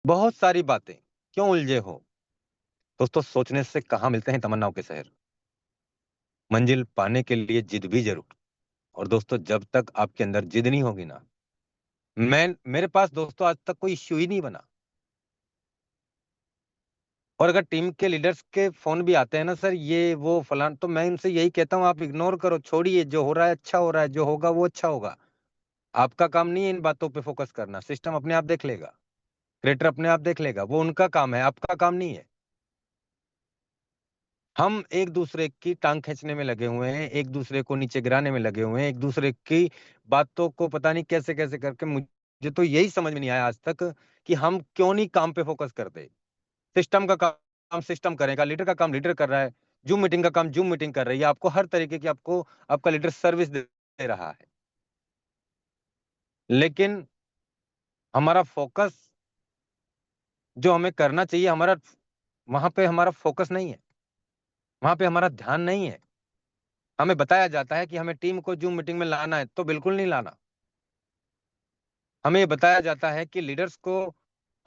बहुत सारी बातें क्यों उलझे हो। दोस्तों, सोचने से कहाँ मिलते हैं तमन्नाओं के शहर। मंजिल पाने के लिए जिद भी जरूर। और दोस्तों, जब तक आपके अंदर जिद नहीं होगी ना, मेरे पास दोस्तों आज तक कोई इश्यू ही नहीं बना। और अगर टीम के लीडर्स के फोन भी आते हैं ना, सर ये वो फलान, तो मैं उनसे यही कहता हूँ, आप इग्नोर करो, छोड़िए, जो हो रहा है अच्छा हो रहा है, जो होगा वो अच्छा होगा। आपका काम नहीं है इन बातों पे फोकस करना, सिस्टम अपने आप देख लेगा, क्रिएटर अपने आप देख लेगा, वो उनका काम है, आपका काम नहीं है। हम एक दूसरे की टांग खींचने में लगे हुए हैं, एक दूसरे को नीचे गिराने में लगे हुए हैं, एक दूसरे की बातों को पता नहीं कैसे कैसे करके। मुझे तो यही समझ में नहीं आया आज तक कि हम क्यों नहीं काम पे फोकस करते। सिस्टम का काम सिस्टम करेगा, लीडर का काम लीडर कर रहा है, जूम मीटिंग का काम जूम मीटिंग कर रही है, आपको हर तरीके की आपको आपका लीडर सर्विस दे रहा है। लेकिन हमारा फोकस जो हमें करना चाहिए, हमारा वहां पे हमारा फोकस नहीं है, वहां पे हमारा ध्यान नहीं है। हमें बताया जाता है कि हमें टीम को जूम मीटिंग में लाना है, तो बिल्कुल नहीं लाना। हमें ये बताया जाता है कि लीडर्स को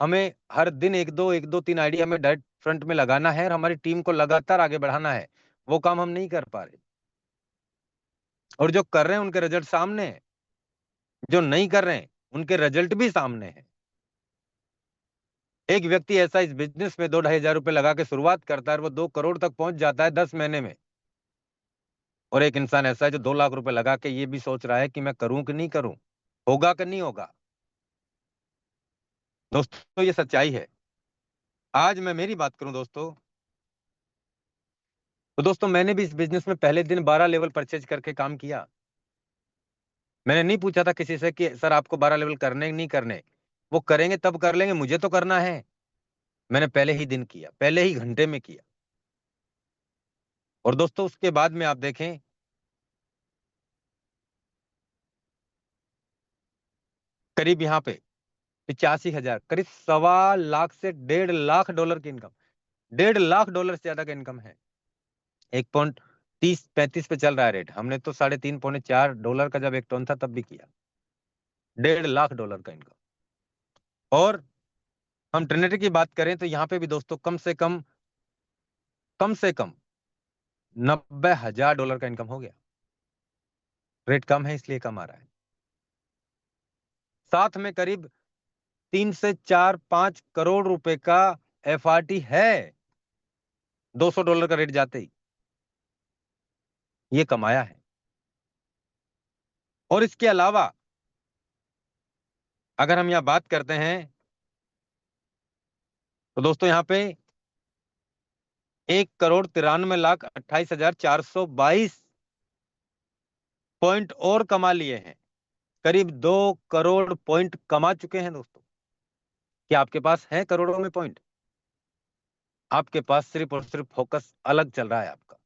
हमें हर दिन एक दो तीन आईडी हमें डायरेक्ट फ्रंट में लगाना है और हमारी टीम को लगातार आगे बढ़ाना है। वो काम हम नहीं कर पा रहे, और जो कर रहे हैं उनके रिजल्ट सामने हैं, जो नहीं कर रहे हैं उनके रिजल्ट भी सामने हैं। एक व्यक्ति ऐसा इस बिजनेस में 2-2,500 रुपए लगा के शुरुआत करता है और वो 2 करोड़ तक पहुंच जाता है 10 महीने में। और एक इंसान ऐसा है जो 2 लाख रुपए लगा के ये भी सोच रहा है कि मैं करूं कि नहीं करूं, होगा कि नहीं होगा। दोस्तों, ये सच्चाई है। आज मैं मेरी बात करूं दोस्तों, तो दोस्तों मैंने भी इस बिजनेस में पहले दिन 12 लेवल परचेज करके काम किया। मैंने नहीं पूछा था किसी से कि सर आपको 12 लेवल करने नहीं करने, वो करेंगे तब कर लेंगे, मुझे तो करना है। मैंने पहले ही दिन किया, पहले ही घंटे में किया। और दोस्तों उसके बाद में आप देखें, करीब यहाँ पे 85,000, करीब 1.25 लाख से 1.5 लाख डॉलर की इनकम, 1.5 लाख डॉलर से ज्यादा का इनकम है। 1.30-35 पे चल रहा है रेट, हमने तो 3.5-4 डॉलर का जब एक टन था तब भी किया। 1.5 लाख डॉलर का इनकम। और हम ट्रिनिटी की बात करें तो यहाँ पे भी दोस्तों कम से कम 90,000 डॉलर का इनकम हो गया। रेट कम है इसलिए कम आ रहा है। साथ में करीब 3 से 4-5 करोड़ रुपए का एफआरटी है, $200 का रेट जाते ही ये कमाया है। और इसके अलावा अगर हम यहाँ बात करते हैं तो दोस्तों यहाँ पे 1,93,28,422 पॉइंट और कमा लिए हैं। करीब 2 करोड़ पॉइंट कमा चुके हैं दोस्तों। क्या आपके पास है करोड़ों में पॉइंट? आपके पास सिर्फ और सिर्फ फोकस अलग चल रहा है आपका।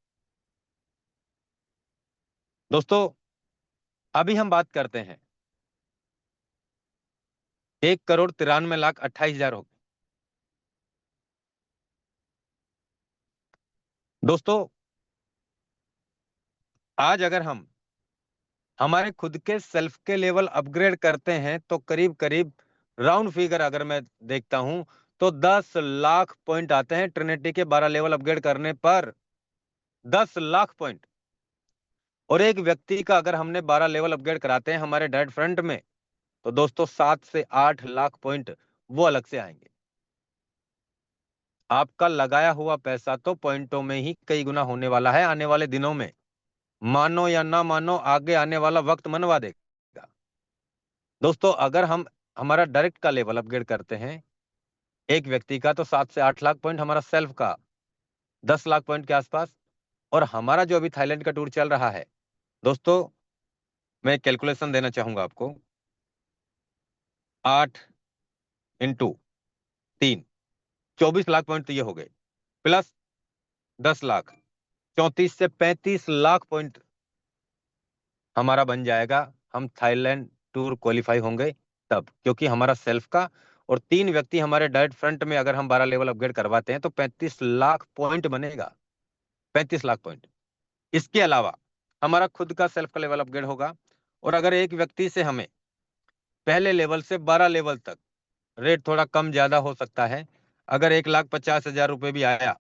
दोस्तों, अभी हम बात करते हैं 1,93,28,000 हो गए। दोस्तों, आज अगर हम हमारे खुद के सेल्फ के लेवल अपग्रेड करते हैं तो करीब करीब राउंड फिगर अगर मैं देखता हूं तो 10 लाख पॉइंट आते हैं ट्रिनिटी के 12 लेवल अपग्रेड करने पर। 10 लाख पॉइंट। और एक व्यक्ति का अगर हमने 12 लेवल अपग्रेड कराते हैं हमारे डायरेक्ट फ्रंट में, तो दोस्तों 7 से 8 लाख पॉइंट वो अलग से आएंगे। आपका लगाया हुआ पैसा तो पॉइंटों में ही कई गुना होने वाला है आने वाले दिनों में। मानो या ना मानो, आगे आने वाला वक्त मनवा देगा। दोस्तों, अगर हम हमारा डायरेक्ट का लेवल अपग्रेड करते हैं एक व्यक्ति का, तो 7 से 8 लाख पॉइंट, हमारा सेल्फ का 10 लाख पॉइंट के आसपास। और हमारा जो अभी थाईलैंड का टूर चल रहा है दोस्तों, मैं कैलकुलेशन देना चाहूंगा आपको। 8 × 3, 24 लाख पॉइंट तो ये हो गए, प्लस 10 लाख, 34 से 35 लाख पॉइंट हमारा बन जाएगा। हम थाईलैंड टूर क्वालिफाई होंगे तब, क्योंकि हमारा सेल्फ का और 3 व्यक्ति हमारे डायरेक्ट फ्रंट में अगर हम 12 लेवल अपग्रेड करवाते हैं तो 35 लाख पॉइंट बनेगा। 35 लाख पॉइंट। इसके अलावा हमारा खुद का सेल्फ का लेवल अपग्रेड होगा। और अगर एक व्यक्ति से हमें पहले लेवल से 12 लेवल तक रेट थोड़ा कम ज्यादा हो सकता है। अगर 1,50,000 रुपए भी आया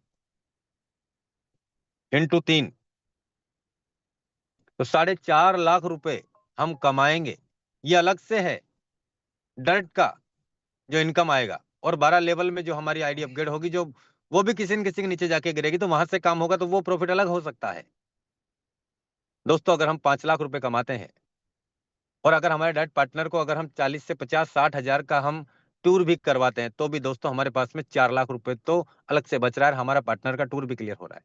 इंटू 3, तो 4.5 लाख रुपए हम कमाएंगे। ये अलग से है डायरेक्ट का जो इनकम आएगा। और 12 लेवल में जो हमारी आईडी अपग्रेड होगी, जो वो भी किसी न किसी के नीचे जाके गिरेगी, तो वहां से काम होगा, तो वो प्रॉफिट अलग हो सकता है। दोस्तों, अगर हम 5 लाख रुपए कमाते हैं और अगर हमारे डाइट पार्टनर को अगर हम 40 से 50-60 हजार का हम टूर भी करवाते हैं, तो भी दोस्तों हमारे पास में 4 लाख रुपए तो अलग से बच रहा है, हमारा पार्टनर का टूर भी क्लियर हो रहा है।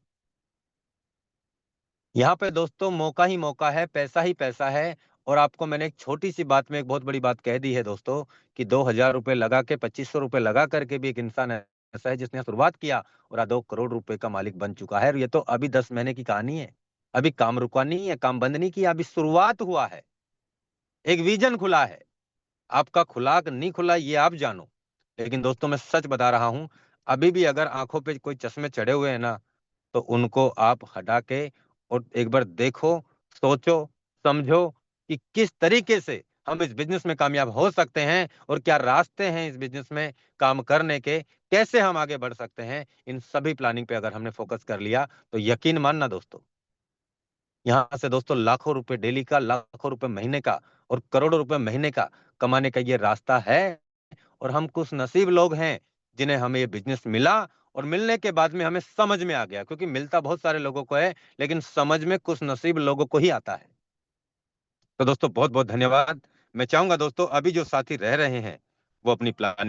यहाँ पे दोस्तों मौका ही मौका है, पैसा ही पैसा है। और आपको मैंने एक छोटी सी बात में एक बहुत बड़ी बात कह दी है दोस्तों, कि 2,000 रुपए लगा के, 2500 रुपए लगा करके भी एक इंसान ऐसा है जिसने शुरुआत किया और आज 2 करोड़ रुपए का मालिक बन चुका है। और ये तो अभी 10 महीने की कहानी है। अभी काम रुका नहीं है, काम बंद नहीं किया, अभी शुरुआत हुआ है। एक विजन खुला है। आपका खुला कि नहीं खुला ये आप जानो। लेकिन दोस्तों, मैं सच बता रहा हूं, अभी भी अगर आंखों पे कोई चश्मे चढ़े हुए हैं ना, तो उनको आप हटा के और एक बार देखो, सोचो, समझो कि किस तरीके से हम इस बिजनेस में कामयाब हो सकते हैं और क्या रास्ते हैं इस बिजनेस में काम करने के, कैसे हम आगे बढ़ सकते हैं। इन सभी प्लानिंग पे अगर हमने फोकस कर लिया, तो यकीन मानना दोस्तों, यहाँ से दोस्तों लाखों रुपए डेली का, लाखों रुपए महीने का और करोड़ों रुपए महीने का कमाने का ये रास्ता है। और हम कुछ नसीब लोग हैं जिन्हें हमें ये बिजनेस मिला, और मिलने के बाद में हमें समझ में आ गया, क्योंकि मिलता बहुत सारे लोगों को है, लेकिन समझ में कुछ नसीब लोगों को ही आता है। तो दोस्तों, बहुत बहुत धन्यवाद। मैं चाहूंगा दोस्तों, अभी जो साथी रह रहे हैं वो अपनी प्लानिंग